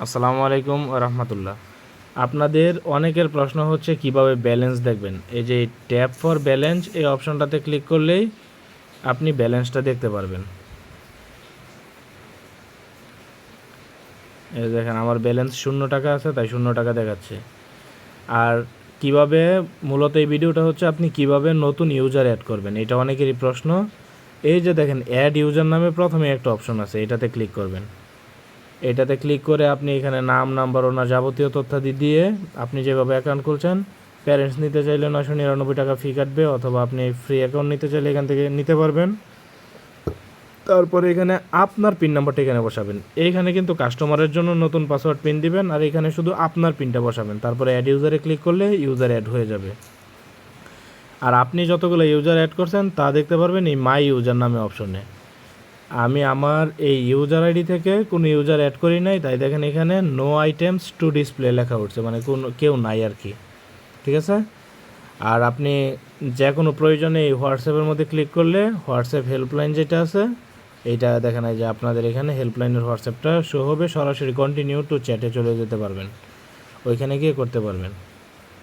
আসসালামু আলাইকুম রহমতুল্লাহ। আপনাদের অনেকের প্রশ্ন হচ্ছে কিভাবে ব্যালেন্স দেখবেন। এই যে ট্যাপ ফর ব্যালেন্স এই অপশনটাতে ক্লিক করলেই আপনি ব্যালেন্সটা দেখতে পারবেন। এই দেখেন আমার ব্যালেন্স 0 টাকা আছে, তাই 0 টাকা দেখাচ্ছে। আর কিভাবে, মূলত এই ভিডিওটা হচ্ছে আপনি কিভাবে নতুন ইউজার অ্যাড করবেন, এটা অনেকেরই প্রশ্ন। এই যে দেখেন অ্যাড ইউজার নামে প্রথমে একটা অপশন আছে, এটাতে ক্লিক করবেন। এটাতে ক্লিক করে আপনি এখানে নাম, নাম্বার, ওনার যাবতীয় তথ্যাদি দিয়ে আপনি যেভাবে অ্যাকাউন্ট খুলছেন, প্যারেন্টস নিতে চাইলে 999 টাকা ফি কাটবে, অথবা আপনি ফ্রি অ্যাকাউন্ট নিতে চাইলে এখান থেকে নিতে পারবেন। তারপরে এখানে আপনার পিন নাম্বারটা এখানে বসাবেন। এইখানে কিন্তু কাস্টমারের জন্য নতুন পাসওয়ার্ড পিন দিবেন, আর এখানে শুধু আপনার পিনটা বসাবেন। তারপরে অ্যাড ইউজারে ক্লিক করলে ইউজার অ্যাড হয়ে যাবে। আর আপনি যতগুলো ইউজার অ্যাড করছেন তা দেখতে পারবেন এই মাই ইউজার নামে অপশনে। আমি আমার এই ইউজার আইডি থেকে কোনো ইউজার অ্যাড করি নাই, তাই দেখেন এখানে নো আইটেমস টু ডিসপ্লে লেখা উঠছে, মানে কেউ নাই আর কি। ঠিক আছে। আর আপনি যে কোনো প্রয়োজনে এই হোয়াটসঅ্যাপের মধ্যে ক্লিক করলে হোয়াটসঅ্যাপ হেল্পলাইন যেটা আছে, এইটা দেখেন এই যে আপনাদের এখানে হেল্পলাইনের হোয়াটসঅ্যাপটা শো হবে, সরাসরি কন্টিনিউ টু চ্যাটে চলে যেতে পারবেন, ওইখানে গিয়ে করতে পারবেন।